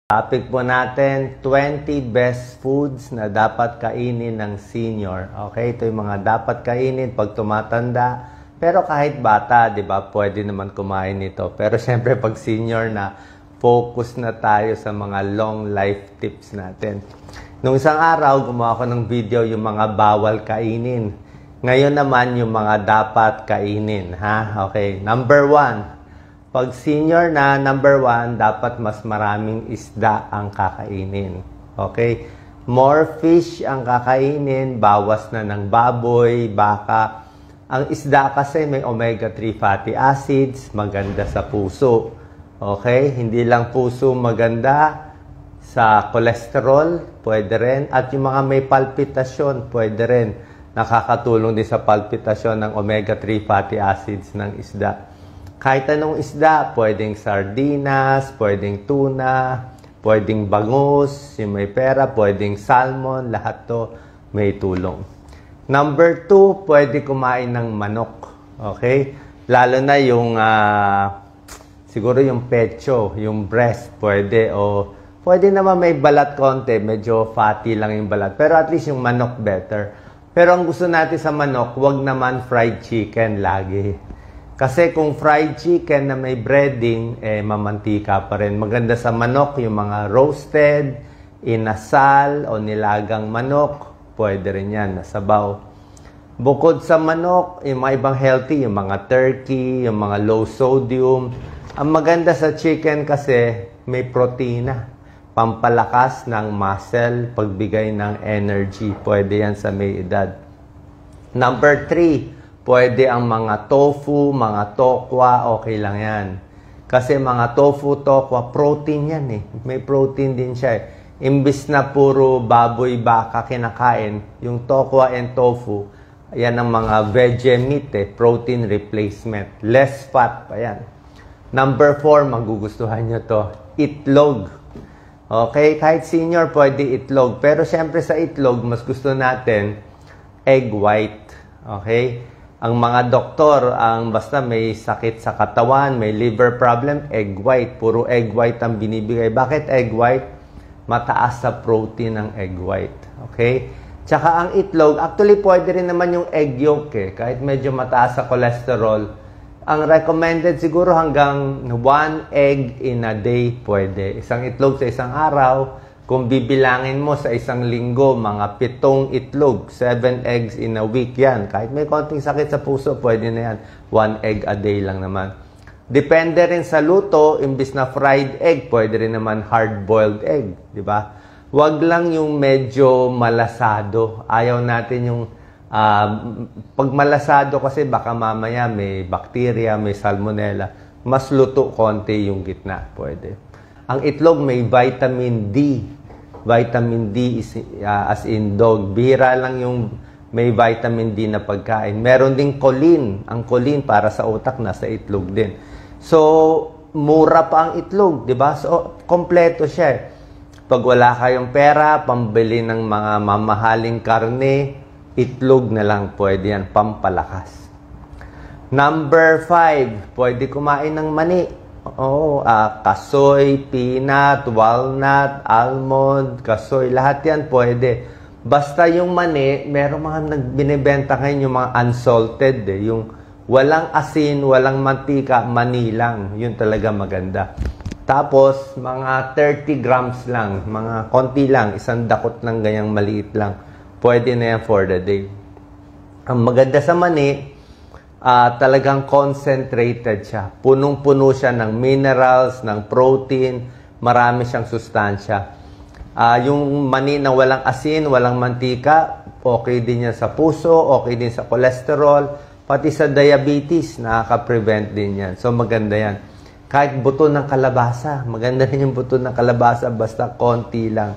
Topic po natin, 20 best foods na dapat kainin ng senior. Okay, ito yung mga dapat kainin pag tumatanda. Pero kahit bata, di ba, pwede naman kumain nito. Pero syempre pag senior na, focus na tayo sa mga long life tips natin. Nung isang araw, gumawa ko ng video yung mga bawal kainin. Ngayon naman yung mga dapat kainin. Ha? Okay, number 1. Pag senior na, number 1, dapat mas maraming isda ang kakainin. Okay? More fish ang kakainin, bawas na ng baboy, baka. Ang isda kasi may omega-3 fatty acids, maganda sa puso. Okay? Hindi lang puso maganda, sa cholesterol, pwede rin. At yung mga may palpitasyon, pwede rin. Nakakatulong din sa palpitasyon ng omega-3 fatty acids ng isda. Kahit anong isda, pwedeng sardinas, pwedeng tuna, pwedeng bangus, yung may pera, pwedeng salmon, lahat to may tulong. Number 2, pwede kumain ng manok. Okay? Lalo na yung, siguro yung pecho, yung breast, pwede. O pwede naman may balat konti, medyo fatty lang yung balat. Pero at least yung manok better. Pero ang gusto natin sa manok, wag naman fried chicken lagi. Kasi kung fried chicken na may breading, mamantika pa rin. Maganda sa manok, yung mga roasted, inasal, o nilagang manok, pwede rin yan, nasabaw. Bukod sa manok, yung mga ibang healthy, yung mga turkey, yung mga low sodium. Ang maganda sa chicken kasi, may protina. Pampalakas ng muscle, pagbigay ng energy. Pwede yan sa may edad. Number 3, pwede ang mga tofu, mga tokwa, okay lang yan. Kasi mga tofu, tokwa, protein yan eh. May protein din siya eh. Imbis na puro baboy, baka kinakain, yung tokwa and tofu, yan ang mga veggie meat eh, protein replacement. Less fat pa yan. Number 4, magugustuhan nyo to, itlog. Okay, kahit senior, pwede itlog. Pero syempre sa itlog, mas gusto natin egg white. Okay? Ang mga doktor, basta may sakit sa katawan, may liver problem, egg white. Puro egg white ang binibigay. Bakit egg white? Mataas sa protein ng egg white. Okay? Tsaka ang itlog, actually pwede rin naman yung egg yolk eh. Kahit medyo mataas sa cholesterol. Ang recommended siguro hanggang 1 egg in a day pwede. Isang itlog sa isang araw. Kung bibilangin mo sa isang linggo, mga 7 itlog, 7 eggs in a week yan. Kahit may konting sakit sa puso, pwede na yan. 1 egg a day lang naman. Depende rin sa luto, imbis na fried egg, pwede rin naman hard-boiled egg. Di ba? Huwag lang yung medyo malasado. Ayaw natin yung, pag malasado kasi baka mamaya may bacteria, may salmonella. Mas luto konti yung gitna, pwede. Ang itlog may vitamin D. Vitamin D is as in dog. Bihira lang yung may vitamin D na pagkain. Meron ding choline. Ang choline para sa utak na sa itlog din. So, mura pa ang itlog, di ba? So, kompleto siya. Pag wala kayong pera, pambili ng mga mamahaling karne, itlog na lang pwede yan, pampalakas. Number 5, pwede kumain ng mani. Kasoy, peanut, walnut, almond, kasoy, lahat yan pwede. Basta yung mani, meron mga binibenta ngayon yung mga unsalted eh. Yung walang asin, walang mantika, mani lang. Yun talaga maganda. Tapos, mga 30 grams lang, mga konti lang, isang dakot lang ganyang maliit lang. Pwede na yan for the day. Ang maganda sa mani, talagang concentrated siya. Punong-puno siya ng minerals, ng protein, marami siyang sustansya. Yung mani na walang asin, walang mantika, okay din yan sa puso, okay din sa cholesterol, pati sa diabetes, nakaka-prevent din yan. So maganda yan. Kahit buto ng kalabasa, maganda rin yung buto ng kalabasa, basta konti lang.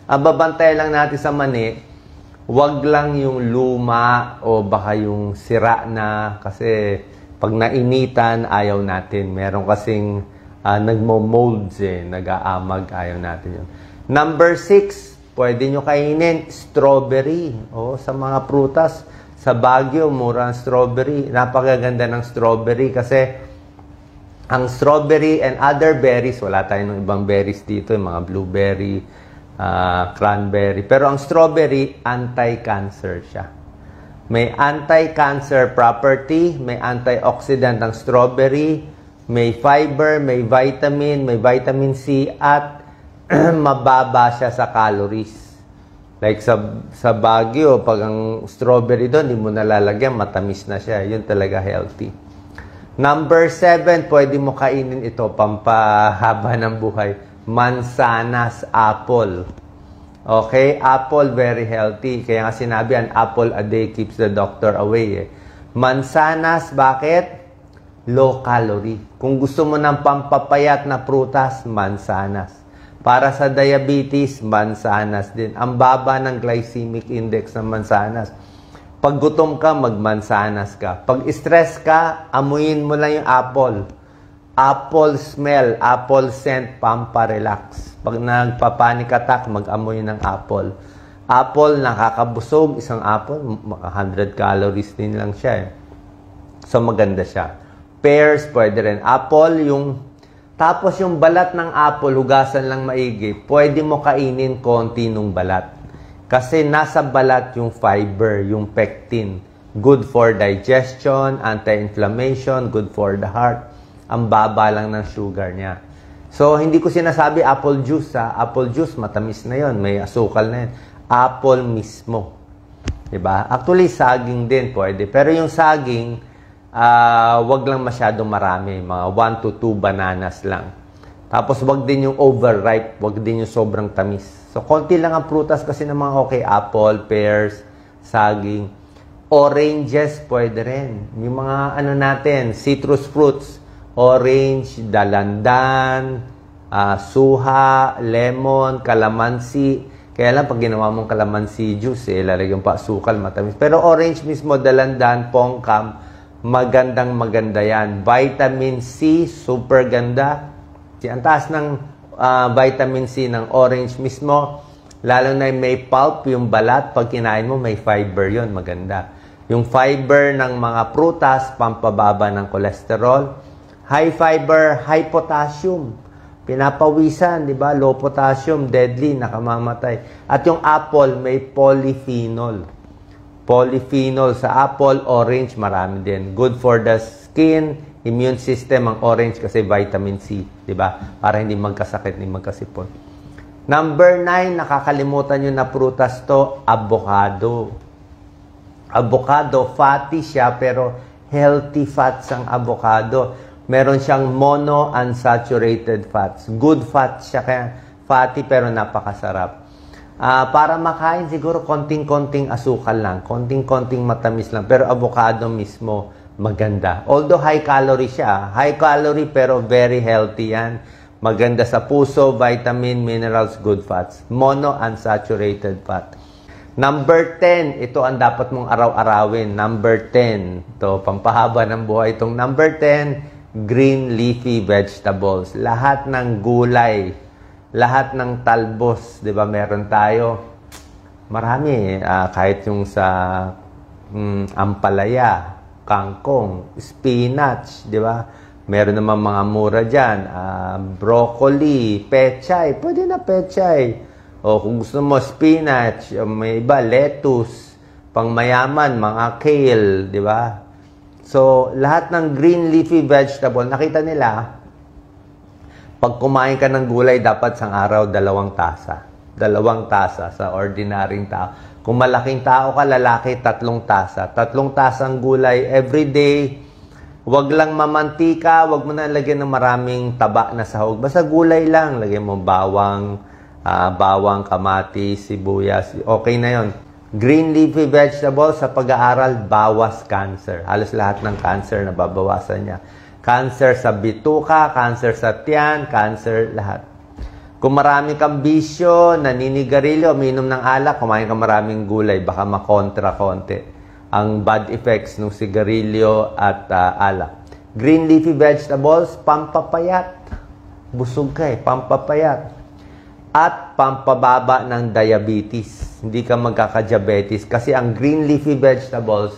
Ang babantay lang natin sa mani, wag lang yung luma o baka yung sira na kasi pag nainitan, ayaw natin. Meron kasing nagmo-molds eh, nag-aamag, ayaw natin yun. Number 6, pwede nyo kainin strawberry. Sa mga prutas, sa Baguio, mura ang strawberry. Napakaganda ng strawberry kasi Ang strawberry and other berries, wala tayong ibang berries dito, yung mga blueberry, cranberry. Pero ang strawberry, anti-cancer siya. May anti-cancer property, may antioxidant ang strawberry, may fiber, may vitamin C, at mababa siya sa calories. Like sa Baguio, pag ang strawberry doon, hindi mo nalalagyan, matamis na siya. Yun talaga healthy. Number 7, pwede mo kainin ito, pampahaba ng buhay. Mansanas apple. Okay? Apple, very healthy. Kaya nga sinabi, an apple a day keeps the doctor away. Mansanas, bakit? Low calorie. Kung gusto mo ng pampapayat na prutas, mansanas. Para sa diabetes, mansanas din. Ang baba ng glycemic index ng mansanas. Pag gutom ka, magmansanas ka. Pag stress ka, amuyin mo lang yung apple. Apple smell, apple scent, pamparelax. Pag nagpa-panic attack, mag-amoy ng apple. Apple, nakakabusog. Isang apple, 100 calories din lang siya. So, maganda siya. Pears, pwede rin. Apple, tapos yung balat ng apple, hugasan lang maigi. Pwede mo kainin konti nung balat. Kasi nasa balat yung fiber, yung pectin. Good for digestion, anti-inflammation, good for the heart. Ang baba lang ng sugar niya. So, hindi ko sinasabi apple juice. Apple juice, matamis na yon, may asukal na yun. Apple mismo. Diba? Actually, saging din pwede. Pero yung saging, wag lang masyadong marami. Mga 1 to 2 bananas lang. Tapos, wag din yung overripe. Wag din yung sobrang tamis. So, konti lang ang prutas kasi ng mga okay. Apple, pears, saging. Oranges, pwede rin. Yung mga natin, citrus fruits. Orange, dalandan, suha, lemon, calamansi. Kaya lang, pag ginawa mong calamansi juice, lalagyan pa sukal, matamis. Pero orange mismo, dalandan, pongkam, maganda yan. Vitamin C, super ganda. Ang taas ng vitamin C ng orange mismo. Lalo na may pulp, yung balat. Pag kinain mo, may fiber yon, maganda. Yung fiber ng mga prutas, pampababa ng cholesterol. High fiber, high potassium. Pinapawisan, di ba? Low potassium, deadly, nakamamatay. At yung apple, may polyphenol. Polyphenol sa apple, orange, marami din. Good for the skin, immune system, ang orange kasi vitamin C, di ba? Para hindi magkasakit, hindi magkasipon. Number 9, nakakalimutan nyo na prutas to, avocado. Avocado, fatty siya, pero healthy fats ang avocado. Meron siyang monounsaturated fats. Good fats siya, kaya fatty pero napakasarap. Para makain, siguro konting-konting asukal lang. Konting-konting matamis lang. Pero avocado mismo, maganda. Although high calorie siya. High calorie pero very healthy yan. Maganda sa puso, vitamin, minerals, good fats. Monounsaturated fat. Number 10, ito ang dapat mong araw-arawin. Number 10, ito, pampahaba ng buhay. Itong number 10, green leafy vegetables. Lahat ng gulay, lahat ng talbos, 'di ba? Meron tayo. Marami kahit yung sa ampalaya, kangkong, spinach, 'di ba? Meron naman mga mura diyan, broccoli, pechay, pwede na pechay. O kung gusto mo spinach, may iba lettuce, pangmayaman, mga kale, 'di ba? So, lahat ng green leafy vegetable, nakita nila, pag kumain ka ng gulay, dapat sang araw 2 tasa. 2 tasa sa ordinaryong tao. Kung malaking tao ka, lalaki, 3 tasa. 3 tasang gulay every day. Huwag lang mamantika, huwag mo na lagyan ng maraming taba na sahog. Basta gulay lang. Lagyan mo bawang, kamatis, sibuyas. Okay na yon. Green leafy vegetables sa pag-aaral, bawas cancer. Halos lahat ng cancer na babawasan niya. Cancer sa bituka, cancer sa tiyan, cancer lahat. Kung marami kang bisyo, naninigarilyo, uminom ng alak, kumain ka maraming gulay, baka makontra konti ang bad effects ng sigarilyo at alak. Green leafy vegetables, pampapayat. Busog ka pampapayat. At pampababa ng diabetes. Hindi ka magkaka-diabetes. Kasi ang green leafy vegetables,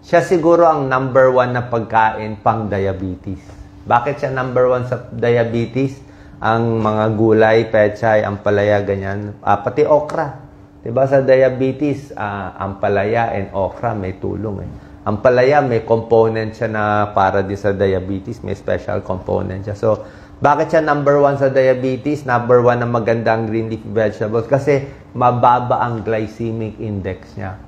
siya siguro ang number 1 na pagkain pang diabetes. Bakit siya number 1 sa diabetes? Ang mga gulay, pechay, ampalaya, ganyan. Pati okra. Diba sa diabetes, ampalaya and okra may tulong eh. Ampalaya may component siya na para din sa diabetes, may special component siya. So, bakit siya number 1 sa diabetes? Number 1 na magandang green leafy vegetables kasi mababa ang glycemic index niya.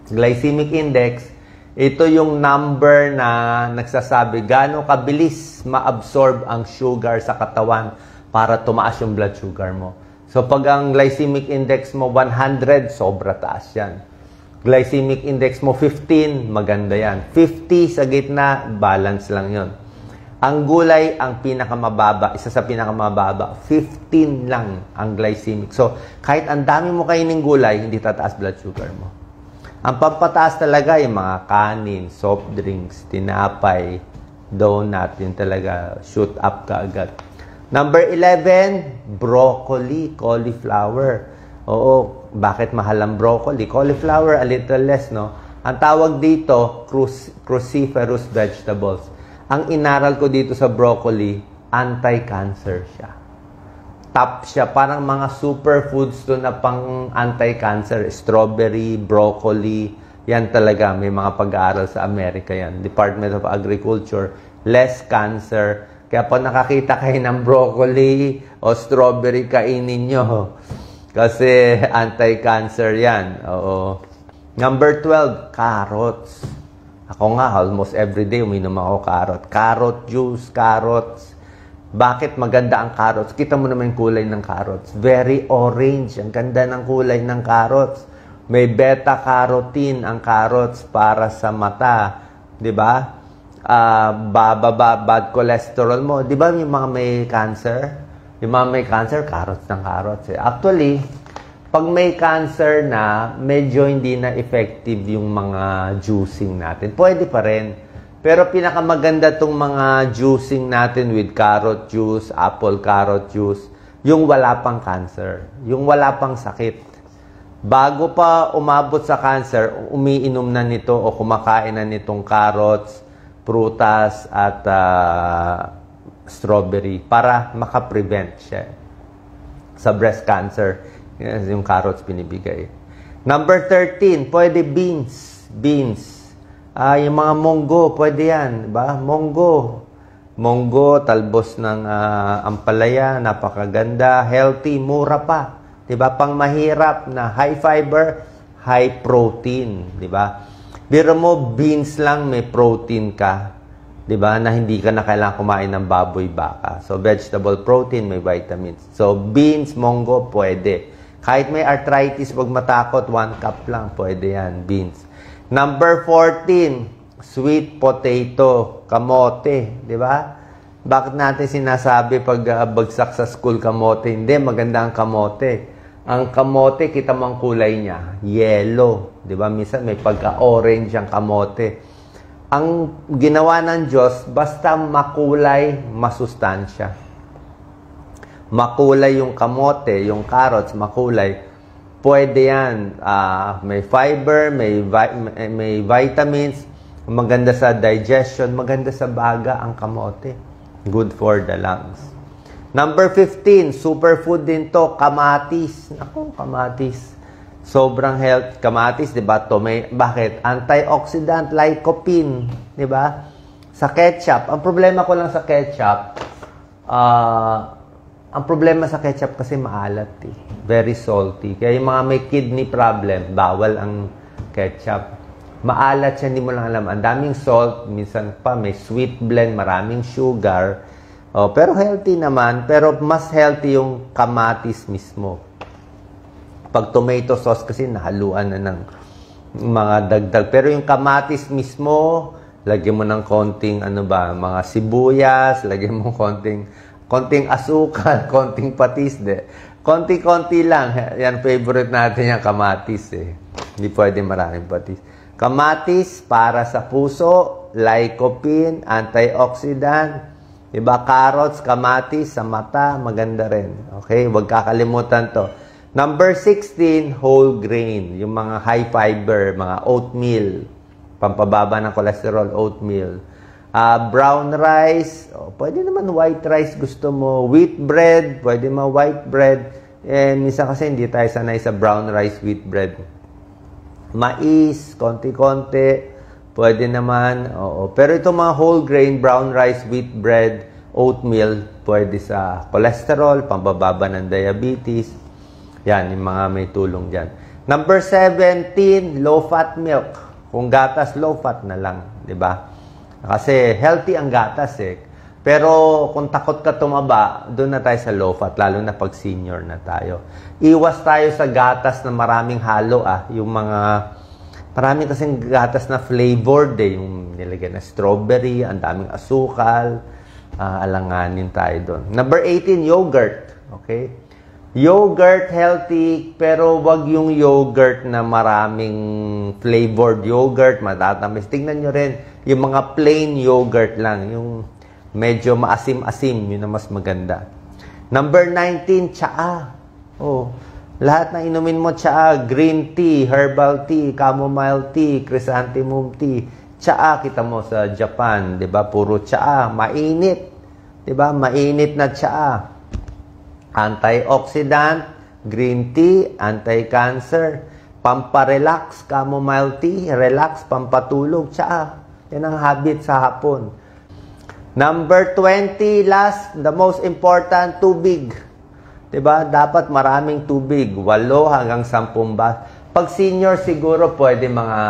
Glycemic index, ito yung number na nagsasabi gaano kabilis ma-absorb ang sugar sa katawan para tumaas yung blood sugar mo. So, pag ang glycemic index mo 100, sobra taas yan. Glycemic index mo 15, maganda yan. 50 sa gitna, balance lang yon. Ang gulay, ang pinakamababa, isa sa pinakamababa, 15 lang ang glycemic. So, kahit ang dami mo kainin gulay, hindi tataas blood sugar mo. Ang pampataas talaga yung mga kanin, soft drinks, tinapay, donut, yun talaga, shoot up ka agad. Number 11, broccoli, cauliflower. Oo, bakit mahal ang broccoli? Cauliflower, a little less, no? Ang tawag dito, cruciferous vegetables. Ang inaral ko dito sa broccoli, anti-cancer siya. Top siya. Parang mga superfoods to na pang anti-cancer. Strawberry, broccoli, yan talaga. May mga pag-aaral sa Amerika yan. Department of Agriculture, less cancer. Kaya pag nakakita kayo ng broccoli o strawberry, kainin nyo. Kasi anti-cancer yan. Oo. Number 12, carrots. Ako nga, almost every day uminom ako carrot. Carrot juice, carrots. Bakit maganda ang carrots? Kita mo naman yung kulay ng carrots. Very orange. Ang ganda ng kulay ng carrots. May beta-carotene ang carrots para sa mata. Diba? Bababa bad cholesterol mo. Diba yung mga may cancer? Yung mga may cancer, carrots ng carrots. Eh. Actually, pag may cancer na, medyo hindi na effective yung mga juicing natin. Pwede pa rin. Pero pinakamaganda tong mga juicing natin with carrot juice, apple carrot juice, yung wala pang cancer, yung wala pang sakit. Bago pa umabot sa cancer, umiinom na nito o kumakain na nitong carrots, prutas at strawberry para makaprevent siya sa breast cancer. Yes, yung carrots binibigay. Number 13, pwede beans. Beans. Yung mga munggo, pwede yan. Diba? Munggo. Munggo, talbos ng ampalaya, napakaganda, healthy, mura pa. Diba? Pang mahirap na high fiber, high protein. Diba? Biro mo, beans lang, may protein ka. Diba? Na hindi ka na kailangan kumain ng baboy, baka. So, vegetable protein, may vitamins. So, beans, munggo, pwede. Kahit may arthritis, wag matakot, 1 cup lang, pwede yan, beans. Number 14, sweet potato, kamote, di ba? Bakit natin sinasabi pag bagsak sa school kamote? Hindi, maganda ang kamote. Ang kamote, kita mo ang kulay niya, yellow, di ba? Minsan may pagka-orange ang kamote. Ang ginawa ng Diyos, basta makulay, masustansya. Makulay yung kamote, yung carrots, makulay. Pwede yan. May fiber, may vitamins. Maganda sa digestion. Maganda sa baga ang kamote. Good for the lungs. Number 15, superfood din to, kamatis. Ako, kamatis. Sobrang health. Kamatis, di ba? Bakit? Antioxidant, lycopene. Di ba? Sa ketchup. Ang problema ko lang sa ketchup, ang problema sa ketchup kasi maalat eh. Very salty. Kaya yung mga may kidney problem, bawal ang ketchup. Maalat siya, hindi mo lang alam. Ang daming salt, minsan pa may sweet blend, maraming sugar. Pero healthy naman. Pero mas healthy yung kamatis mismo. Pag tomato sauce kasi nahaluan na ng mga dagdag. Pero yung kamatis mismo, lagyan mo ng konting mga sibuyas, lagyan mo konting asukal, konting patis, konti-konti lang. Yan, favorite natin yung kamatis eh. Hindi pwede maraming patis. Kamatis para sa puso, lycopene, antioxidant, diba? Carrots, kamatis sa mata, maganda rin. Okay, huwag kakalimutan to. Number 16, whole grain. Yung mga high fiber, mga oatmeal, pampababa ng cholesterol, oatmeal. Brown rice, pwede naman white rice gusto mo. Wheat bread, pwede mo white bread. Minsan kasi hindi tayo sanay sa brown rice, wheat bread. Mais, konti-konti, pwede naman. Pero itong mga whole grain, brown rice, wheat bread, oatmeal, pwede sa cholesterol, pambababa ng diabetes. Yan, yung mga may tulong dyan. Number 17, low-fat milk. Kung gatas, low-fat na lang, di ba? Kasi healthy ang gatas eh. Pero kung takot ka tumaba, doon na tayo sa low-fat, lalo na pag senior na tayo. Iwas tayo sa gatas na maraming halo Yung mga, maraming kasing gatas na flavored yung nilagyan na strawberry, ang daming asukal, alanganin tayo doon. Number 18, yogurt. Okay? Yogurt, healthy, pero wag yung yogurt na maraming flavored yogurt, matatamis. Tingnan nyo rin, yung mga plain yogurt lang, yung medyo maasim-asim, yun na mas maganda. Number 19, tsaa. Lahat na inumin mo tsaa, green tea, herbal tea, chamomile tea, chrysanthemum tea. Tsaa, kita mo sa Japan, 'di ba? Puro tsaa, mainit. 'Di ba? Mainit na tsaa. Antioxidant, green tea, anti-cancer, pamparelax, chamomile tea, relax, pampatulog, tsaa. Yan ang habit sa hapon. Number 20, last, the most important, tubig. Diba? Dapat maraming tubig. 8 hanggang 10 baso. Pag senior, siguro pwede mga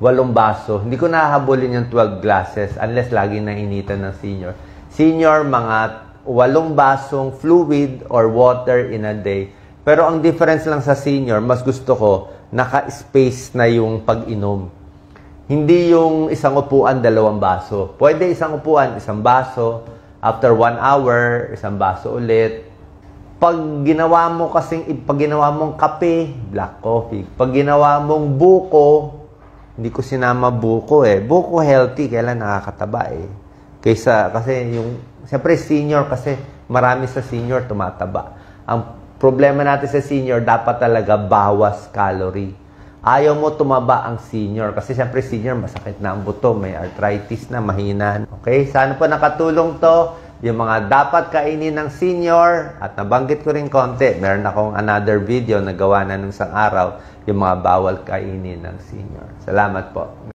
8 baso. Hindi ko nahahabulin yung 12 glasses unless lagi nainitan ng senior. Senior, mga 8 basong fluid or water in a day. Pero ang difference lang sa senior, mas gusto ko, naka-space na yung pag-inom. Hindi yung isang upuan, 2 baso. Pwede isang upuan, 1 baso. After 1 hour, 1 baso ulit. Pag ginawa mo pag ginawa mong kape, black coffee. Pag ginawa mong buko, hindi ko sinama buko Buko healthy, kailan nakakataba kasi siyempre senior kasi marami sa senior tumataba. Ang problema natin sa senior, dapat talaga bawas calorie. Ayaw mo tumaba ang senior kasi siyempre senior masakit na ang buto, may arthritis na, mahina. Okay, sana po nakatulong to yung mga dapat kainin ng senior at nabanggit ko rin konti. Meron akong another video na gawa na nung isang araw yung mga bawal kainin ng senior. Salamat po.